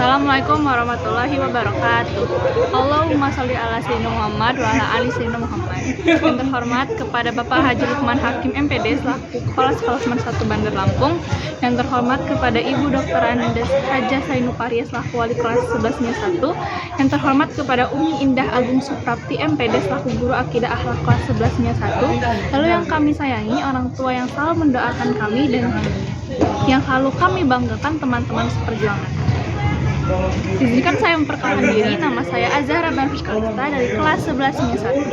Assalamualaikum warahmatullahi wabarakatuh. Allahumma sholli ala sayyidina Muhammad wa ala ali sayyidina Muhammad. Yang terhormat kepada Bapak Haji Lukman Hakim MPD selaku Kepala Sekolah Semester 1 Bandar Lampung. Yang terhormat kepada Ibu Dr. Andes Hajah Sainu Paria selaku Wali Kelas 11-1. Yang terhormat kepada Umi Indah Agung Suprapti MPD selaku Guru Akidah Akhlak kelas 11-1. Lalu yang kami sayangi orang tua yang selalu mendoakan kami dan yang selalu kami banggakan teman-teman seperjuangan. Izinkan saya memperkenalkan diri, nama saya Azhara Banfis Kalista dari kelas 11-1.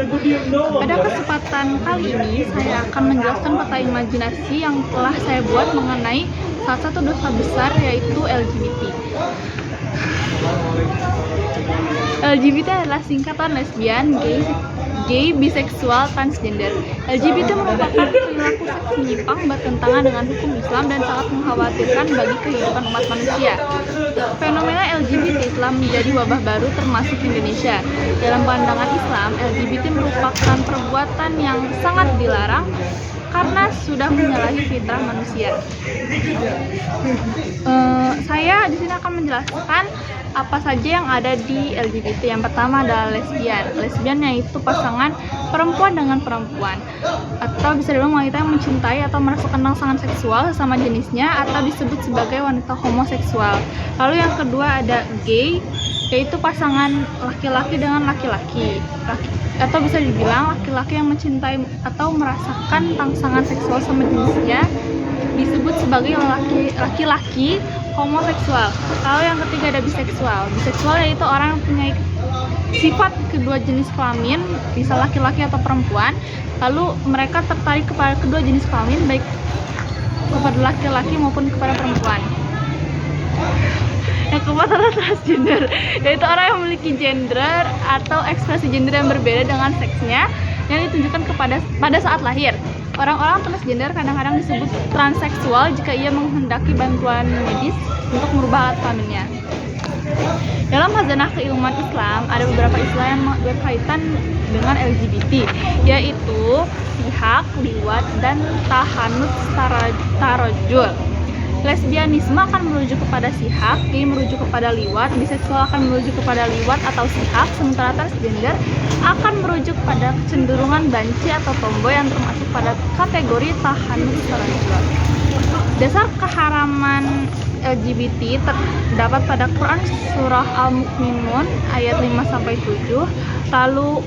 Pada kesempatan kali ini, saya akan menjelaskan peta imajinasi yang telah saya buat mengenai salah satu dosa besar, yaitu LGBT. LGBT adalah singkatan lesbian, gay, biseksual, transgender. LGBT merupakan perilaku seks menyimpang bertentangan dengan hukum Islam dan sangat mengkhawatirkan bagi kehidupan umat manusia. Fenomena LGBT telah menjadi wabah baru termasuk Indonesia. Dalam pandangan Islam, LGBT merupakan perbuatan yang sangat dilarang karena sudah menyalahi fitrah manusia. Saya di sini akan menjelaskan apa saja yang ada di LGBT. Yang pertama adalah lesbian. Lesbian yaitu pasangan perempuan dengan perempuan, atau bisa dibilang wanita yang mencintai atau merasakan rangsangan seksual sesama jenisnya, atau disebut sebagai wanita homoseksual. Lalu yang kedua ada gay, yaitu pasangan laki-laki dengan laki-laki, atau bisa dibilang laki-laki yang mencintai atau merasakan rangsangan seksual sama jenisnya, disebut sebagai laki-laki homoseksual. Lalu yang ketiga ada biseksual. Biseksual yaitu orang yang punya sifat kedua jenis kelamin, bisa laki-laki atau perempuan, lalu mereka tertarik kepada kedua jenis kelamin, baik kepada laki-laki maupun kepada perempuan. Yang keempat adalah transgender, yaitu orang yang memiliki gender atau ekspresi gender yang berbeda dengan seksnya yang ditunjukkan pada saat lahir. Orang-orang transgender kadang-kadang disebut transseksual jika ia menghendaki bantuan medis untuk merubah alat kelaminnya. Dalam khazanah keilmuan Islam, ada beberapa istilah yang berkaitan dengan LGBT, yaitu sihak, liwat, dan tahanut tarojul. Lesbianisme akan merujuk kepada sihak, gay merujuk kepada liwat, biseksual akan merujuk kepada liwat atau sihak, sementara transgender akan merujuk pada kecenderungan banci atau tomboy yang termasuk pada kategori tahanut tarojul. Dasar keharaman LGBT terdapat pada Quran Surah Al-Mu'minun ayat 5-7, lalu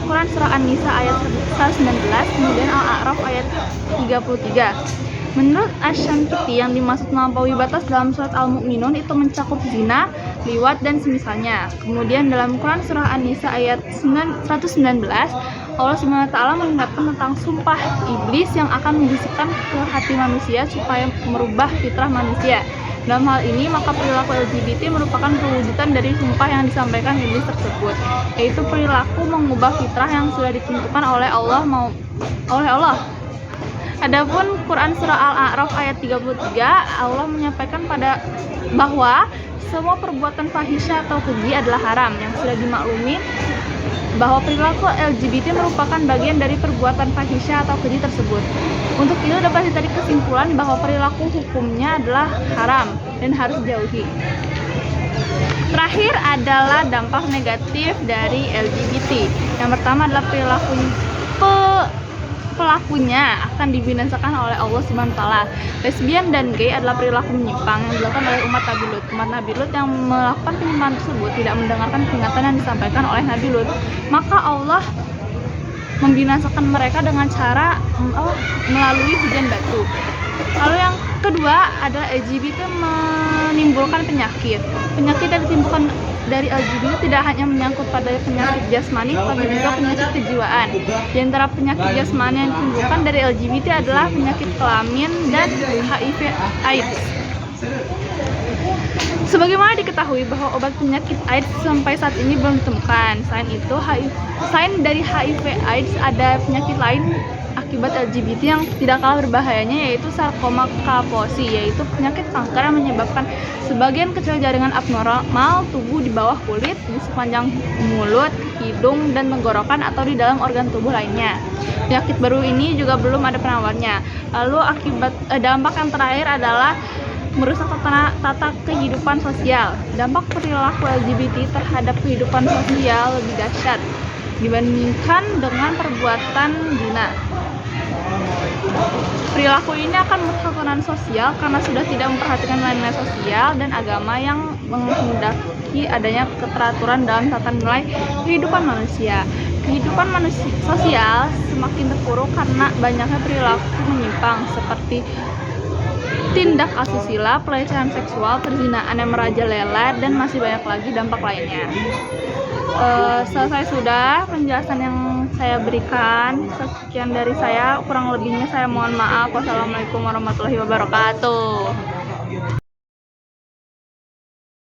Quran Surah An-Nisa ayat 119, kemudian Al-A'raf ayat 33. Menurut Asy-Syamkiti, yang dimaksud melampaui batas dalam surat Al-Mu'minun itu mencakup zina, liwat, dan semisalnya. Kemudian dalam Quran Surah An-Nisa ayat 119, Allah SWT mengingatkan tentang sumpah iblis yang akan membisikkan ke hati manusia supaya merubah fitrah manusia. Dalam hal ini, maka perilaku LGBT merupakan perwujudan dari sumpah yang disampaikan iblis tersebut, yaitu perilaku mengubah fitrah yang sudah ditentukan oleh Allah. Adapun Quran Surah Al-A'raf ayat 33, Allah menyampaikan bahwa semua perbuatan fahisyah atau keji adalah haram, yang sudah dimaklumi bahwa perilaku LGBT merupakan bagian dari perbuatan fahisyah atau keji tersebut. Untuk itu dapat ditarik kesimpulan bahwa perilaku hukumnya adalah haram dan harus dijauhi. Terakhir adalah dampak negatif dari LGBT. Yang pertama adalah pelakunya akan dibinasakan oleh Allah SWT. Lesbian dan gay adalah perilaku menyimpang yang dilakukan oleh umat Nabi Lut. Umat Nabi Lut yang melakukan penyimpangan tersebut tidak mendengarkan peringatan yang disampaikan oleh Nabi Lut, maka Allah membinasakan mereka dengan cara melalui hujan batu. Lalu yang kedua adalah LGBT menimbulkan penyakit. Penyakit yang ditimbulkan dari LGBT tidak hanya menyangkut pada penyakit jasmani, tapi juga penyakit kejiwaan. Di antara penyakit jasmani yang ditimbulkan dari LGBT adalah penyakit kelamin dan HIV/AIDS. Sebagaimana diketahui bahwa obat penyakit AIDS sampai saat ini belum ditemukan. Selain dari HIV/AIDS, ada penyakit lain akibat LGBT yang tidak kalah berbahayanya, yaitu sarkoma kaposi, yaitu penyakit kanker yang menyebabkan sebagian kecil jaringan abnormal tubuh di bawah kulit, di sepanjang mulut, hidung, dan tenggorokan atau di dalam organ tubuh lainnya. Penyakit baru ini juga belum ada penawarnya. Lalu dampak yang terakhir adalah merusak tata kehidupan sosial. Dampak perilaku LGBT terhadap kehidupan sosial lebih dahsyat dibandingkan dengan perbuatan zina. Perilaku ini akan merusak tatanan sosial karena sudah tidak memperhatikan nilai-nilai sosial dan agama yang menghendaki adanya keteraturan dalam tata nilai kehidupan manusia. Kehidupan manusia sosial semakin terpuruk karena banyaknya perilaku menyimpang seperti tindak asusila, pelecehan seksual, perzinaan yang merajalela, dan masih banyak lagi dampak lainnya. Selesai sudah penjelasan yang saya berikan. Sekian dari saya, kurang lebihnya saya mohon maaf. Wassalamualaikum warahmatullahi wabarakatuh.